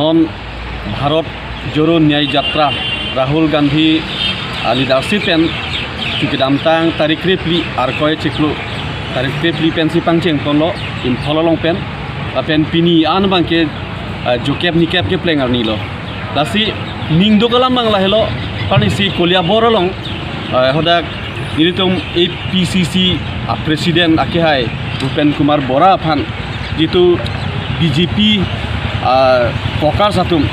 non Bharat Joro Nyai Jatra Rahul Gandhi leadership pen Chukidamtang tarik repli arkoi ciklu tarik repli pensi pangceng ponlo impololong pen pen pini an bangke jokep nikep ke plengar nilo dasi ningdo kalam bang lahelo panisi kolia borolong hodak nilitum APCC presiden akihai Upen Kumar Bora phan jitu BJP pokar satum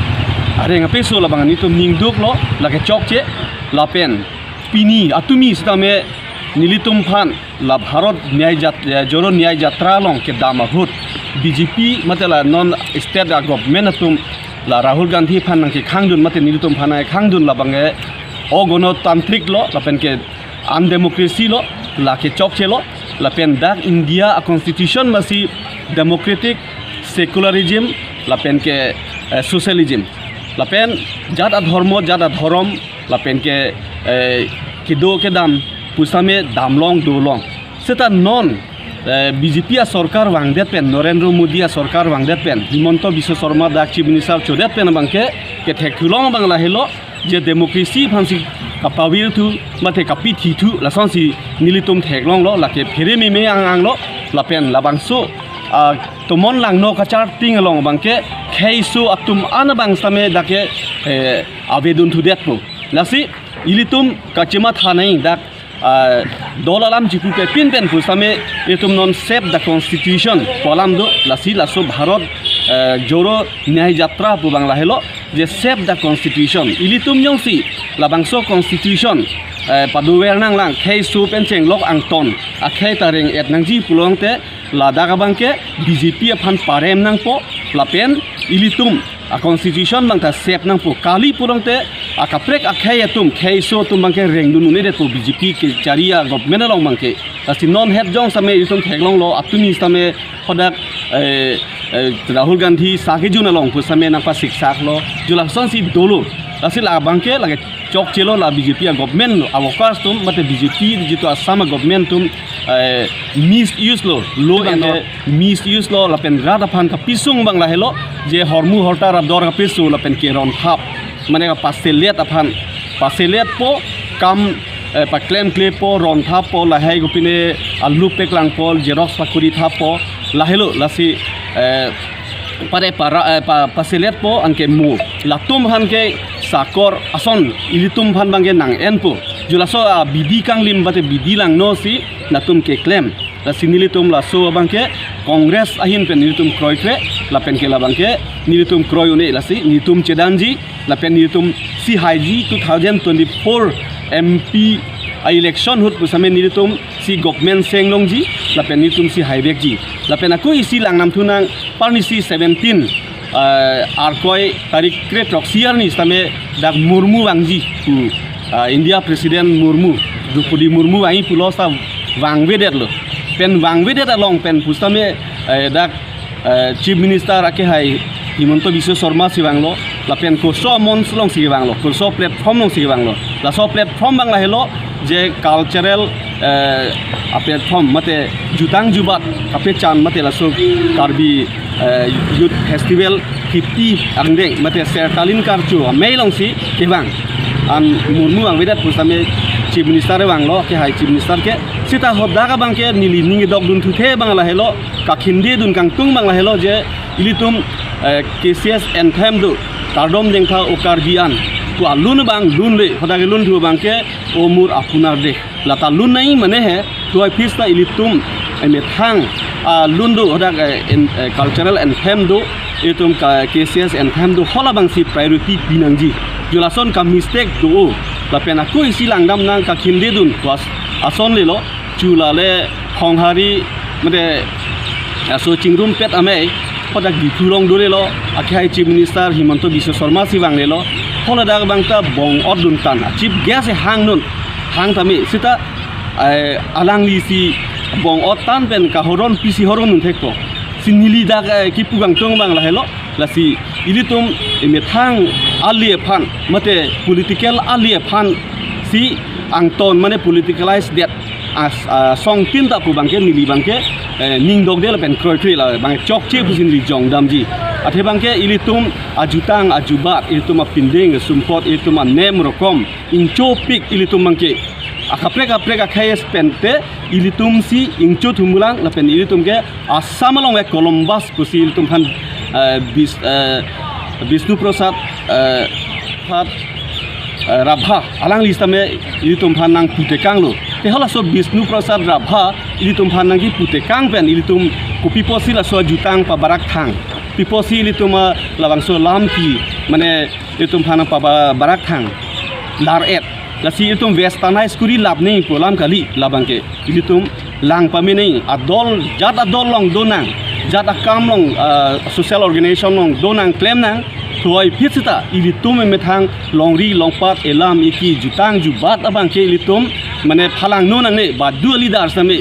are ngape so labang nitum ningduk lo lake chokche lapen pini atumi stame nilitum phan la Bharat Joro Nyai Jatra long ke damahut BJP matela non state government atum la Rahul Gandhi phan nang ke khangdun mate nilitum phan ai khangdun labange ogono tantrik lo lapen ke undemocracy lo la ke chokche lo lapen dak India a constitution masih democratic secularism lapen ke socialism lapen jada dharmo jada dharom lapen ke kido ke dam pusame damlong dolong seta non BJP a sarkar wangdet pen Narendra Modi a sarkar wangdet pen Himonto Biswa Sharma dak chief minister chodet pen bangke ke thekthulong bangla helo je democracy phansi kapawir thu mate kapi thi thu lason si nilitum theklong lo lake phere me ang lo lapen labangso tomon langno kachar ting along bangke kheisu atum anabang same dake avedun thu detpo lasi ilitum kachima thanai dak dolalam jiku ke pin pen pusame itum non save the constitution kolam do lasi laso Bharat Joro Nyai Jatra pu bangla helo je save the constitution ilitum yongsi labangso constitution paduwer nang lang kheisu pen cheng lok angton akhei tareng et nangji pulongte ladaga bangke BJP phan parem nang po lapen ilitum a constitution bangta sep nang po kali pulongte akaprek akhei atum kheisu tum bangke rengdun ne de po BJP ke charia government long bangke asi non head jong same ilitum theklong lo atumi same hodak Rahul Gandhi sakejun along pu same nang pa siksak lo julakson si dolo asi la bangke lage chok chelo la BJP government awakas tum mate BJP jitu asama government tum misuse lo ane misuse lo lapen rada phan ka pisung bangla helo je hormu horta rabdor ka pisu lapen ke ron khap mane ka paseliat aphan paseliat po kam pa claim po ron thap po la hai gopine alu peklang po xerox pakuri thap po la helo lasi pare para paseliat po anke mu latum han ke sakor ason ilitum phan bangge nang enpo julaso bidi kang lim bate bidi lang no si natum ke claim la sinilitum la so bangke congress ahin pen nilitum kroy kre la pen ke la bangke nilitum kroy une la si nilitum chedanji la pen nilitum si haiji 2024 MP election hut pusame nilitum si government senglongji la pen nilitum si haibek ji la pen aku isi lang nam thunang parnisi 17 arkoi tarik kre proxier ni stame dak Murmu wangji ku India President Murmu Drupadi Murmu ai pulosa wangwedet lo pen wangwedet along pen pustame dak chief minister ake hai Himonto Biswa Sharma siwanglo la pen koso mons long siwanglo koso platform long siwanglo la so platform bangla helo je cultural platform mate jutang jubat kape chan mate la so karbi youth festival 50 angdeng mate sertalin karchu mailong si kebang an Murmu ang wedat pusame chief minister wanglo ke hai chief minister ke sita hodaga bangke nili ningi dog dun thu the bangla helo ka khindi dun kang tung bangla helo je ilitum KCS anthem du kardom dengtha okarbian tu alun bang lun le hodaga lun thu bangke omur apunar de lata lun nai mane he tu ai pista ilitum eme thang lundu hodak cultural anthem do itum KCS anthem do hola bang si priority binangji julason ka mistake do la pena ko isi langdam nang ka khinde dun was ason le lo chula le honghari mate aso chingrum pet ame hodak di thulong do le lo akhai chief minister Himonto Biswa Sharma siwang le lo hola dag bangta bong odun tan chief gas hang nun hang tami sita alang li si bong otan pen ka horon pisi horon nun thekto sinili dak ki pugang tong bang la helo la si ilitum emethang alie phan mate political alie phan si angton mane politicalized that as song tin ta pu bangke nili bangke ning dog de la pen kroi kri la bang chok che pusin ri jong dam ji athe bang ke ilitum ajutang ajubat ilitum pinding sumpot ilitum nem rokom incho pik ilitum bang ke akapreka khayes pente ilitum si incho thumulang la pen ilitum ke asamalong e Columbus pusi ilitum han Vishnu Prasad phat Rabha alang lista me ilitum phan nang putekang lo te hala so Vishnu Prasad Rabha ilitum phan nang gi putekang pen ilitum kopi posi la so jutang pa barak thang piposi ilitum labang so lamthe mane ilitum phan pa barak thang lar et la si ilitum westana skuri lab nei polam kali labang ke ilitum lang pa me nei adol long donang jat akam long social organization long donang claim nang thoi phitsita ilitum me thang longri longpat elam iki jutang jubat abang ke ilitum mane phalang no nang ne ba du leader same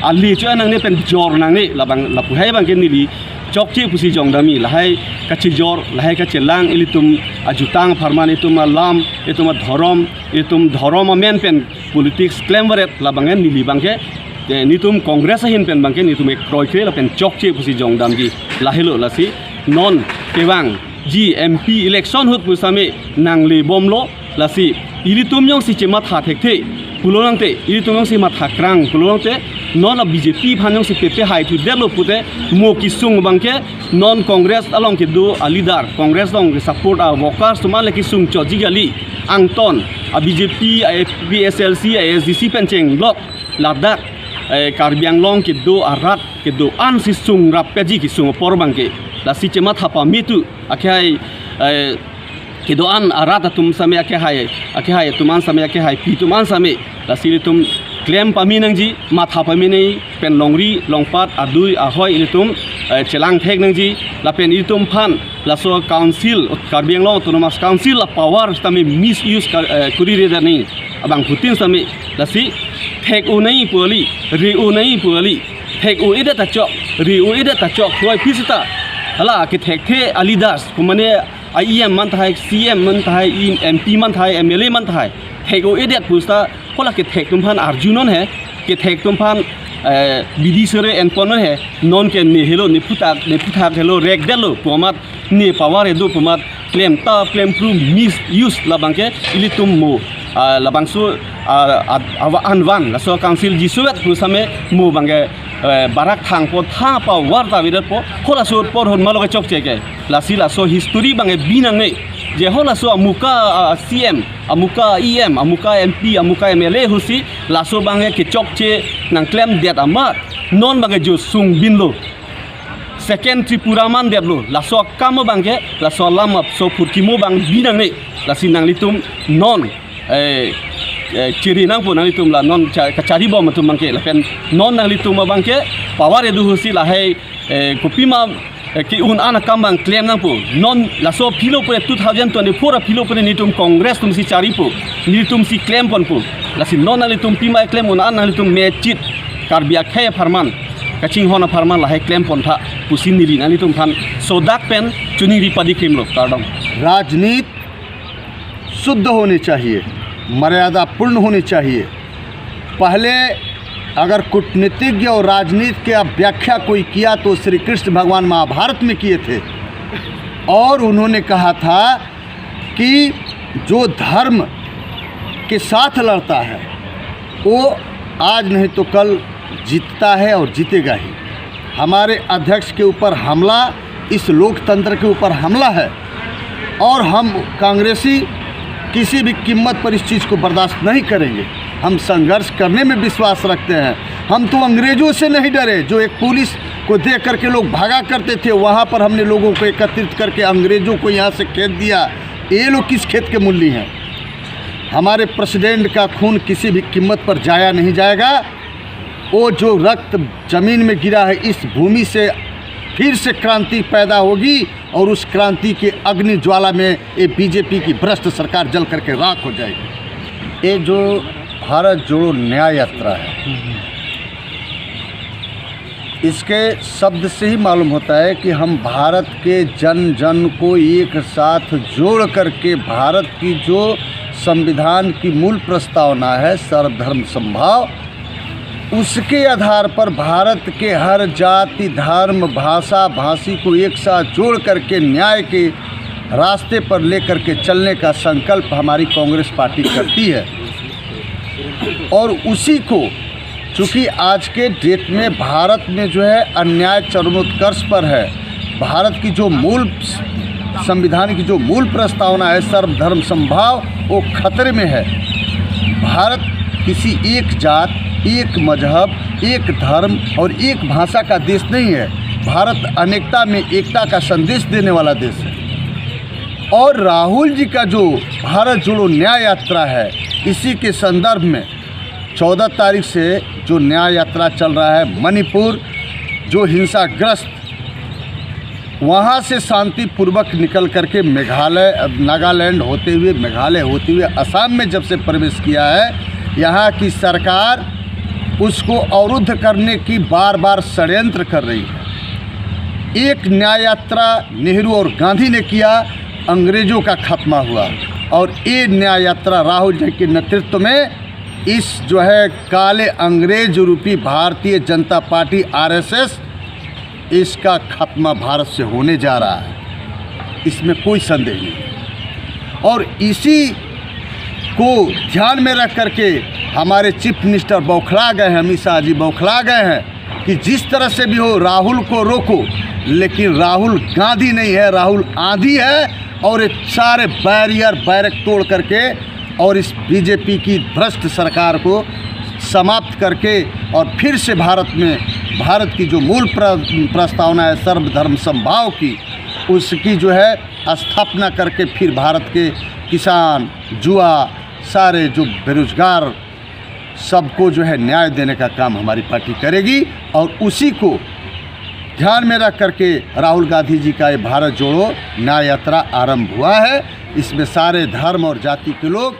ali cho nang ne pen jor nang ne labang lapu hai bang ke nili chokche pusi jong dami lahai kachi jor lahai kachi lang ilitum ajutang farman itum lam itum dharom men pen politics claim waret labang nili bang ke nitum congress hin pen bang ke nitum ek kroi kre la pen chokche pusi jong dam ji lahilo lasi non kewang GMP election hut pusame nanglebom lo lasi ilitum yong si chema tha thekte pulolang te ilitum yong si ma tha krang pulolang te non a BJP phan yong si pepe hai tu delo pute mo kisung bangke non congress along ke do alidar congress long support a workers to male kisung choji gali angton a BJP a PSLC a SDC pencheng block ladak Karbi Anglong ke do arat ke do an si sung rap peji kisung por bangke la si chema tha pa mitu akhai ke do an arat tum same akhai tuman same akhai pi tuman same la si tum claim paminang ji matha paminei pen longri longpat adui ahoi ilitum chelang thek nang ji la pen ilitum phan la so council Karbi Anglong autonomous council la power tami misuse kuri re ni abang putin sami la si thek u nei poli ri u nei poli thek u ida ta chok ri u ida ta chok thoi pisita hala ke thek the alidas kumane IEM man thai CM man thai MP man thai MLA man thai thek u ida pusta kola ke thek tum phan arjunon he ke thek tum phan bidisore enponon he non ke ne helo ne putak helo rek delo pomat ne power edu pomat claim proof misuse labangke ilitum mo labangsu anwan la so council jisuet pusame mo bange barak thang po tha pa warta vidat po hola so por hon maloke chok cheke la sila so history bange binang ne je hola so amuka CM amuka EM amuka MP amuka MLA husi la so bange ke chok che nang claim det amat non bange jo sung binlo second Tripura man det lo la so kam bange la so lam so purkimo bang binang ne la sinang litum non ciri nang pun nang litum la non kacari bom tu mangke la pen non nang litum bangke power edu husi la hai kopi ma ki un ana kambang claim nang pu non la so philo pore 2024 philo pore nitum congress tum si cari pu nitum si claim pon pu la si non nang litum pima claim un ana litum mechit Karbi akhai farman kaching hona farman la hai claim pon tha pusin nili nang litum phan sodak pen chuni ripadi claim lo kardam राजनीति शुद्ध होनी चाहिए, मर्यादा पूर्ण होनी चाहिए। पहले अगर कूटनीतिज्ञ और राजनीति के व्याख्या कोई किया तो श्री कृष्ण भगवान महाभारत में किए थे और उन्होंने कहा था कि जो धर्म के साथ लड़ता है वो आज नहीं तो कल जीतता है और जीतेगा ही। हमारे अध्यक्ष के ऊपर हमला इस लोकतंत्र के ऊपर हमला है और हम कांग्रेसी किसी भी कीमत पर इस चीज़ को बर्दाश्त नहीं करेंगे। हम संघर्ष करने में विश्वास रखते हैं। हम तो अंग्रेज़ों से नहीं डरे, जो एक पुलिस को देख करके लोग भागा करते थे, वहाँ पर हमने लोगों को एकत्रित करके अंग्रेज़ों को यहाँ से खेत दिया। ये लोग किस खेत के मूल्य हैं? हमारे प्रेसिडेंट का खून किसी भी कीमत पर जाया नहीं जाएगा। वो जो रक्त ज़मीन में गिरा है, इस भूमि से फिर से क्रांति पैदा होगी और उस क्रांति के अग्नि ज्वाला में ये बीजेपी की भ्रष्ट सरकार जल करके राख हो जाएगी। ये जो भारत जोड़ो न्याय यात्रा है, इसके शब्द से ही मालूम होता है कि हम भारत के जन जन को एक साथ जोड़ करके भारत की जो संविधान की मूल प्रस्तावना है सर्वधर्म समभाव, उसके आधार पर भारत के हर जाति, धर्म, भाषा, भाषी को एक साथ जोड़ करके न्याय के रास्ते पर लेकर के चलने का संकल्प हमारी कांग्रेस पार्टी करती है। और उसी को, चूँकि आज के डेट में भारत में जो है अन्याय चरमोत्कर्ष पर है, भारत की जो मूल संविधान की जो मूल प्रस्तावना है सर्वधर्म समभाव, वो खतरे में है। भारत किसी एक जात, एक मजहब, एक धर्म और एक भाषा का देश नहीं है। भारत अनेकता में एकता का संदेश देने वाला देश है। और राहुल जी का जो भारत जोड़ो न्याय यात्रा है, इसी के संदर्भ में 14 तारीख से जो न्याय यात्रा चल रहा है, मणिपुर जो हिंसाग्रस्त, वहाँ से शांतिपूर्वक निकल करके मेघालय, नागालैंड होते हुए, मेघालय होते हुए असम में जब से प्रवेश किया है, यहाँ की सरकार उसको अवरुद्ध करने की बार बार षड्यंत्र कर रही है। एक न्याय यात्रा नेहरू और गांधी ने किया, अंग्रेज़ों का खात्मा हुआ। और ये न्याय यात्रा राहुल जी के नेतृत्व में इस जो है काले अंग्रेज रूपी भारतीय जनता पार्टी आरएसएस, इसका खात्मा भारत से होने जा रहा है, इसमें कोई संदेह नहीं। और इसी को ध्यान में रख करके हमारे चीफ मिनिस्टर बौखला गए हैं, अमित शाह जी बौखला गए हैं कि जिस तरह से भी हो राहुल को रोको। लेकिन राहुल गांधी नहीं है, राहुल आंधी है। और ये सारे बैरक तोड़ करके और इस बीजेपी की भ्रष्ट सरकार को समाप्त करके और फिर से भारत की जो मूल प्रस्तावना है सर्वधर्म समभाव की, उसकी जो है स्थापना करके फिर भारत के किसान, युवा, सारे जो बेरोजगार, सबको जो है न्याय देने का काम हमारी पार्टी करेगी। और उसी को ध्यान में रख करके राहुल गांधी जी का ये भारत जोड़ो न्याय यात्रा आरंभ हुआ है। इसमें सारे धर्म और जाति के लोग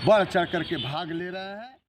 बढ़ चढ़ करके भाग ले रहे हैं।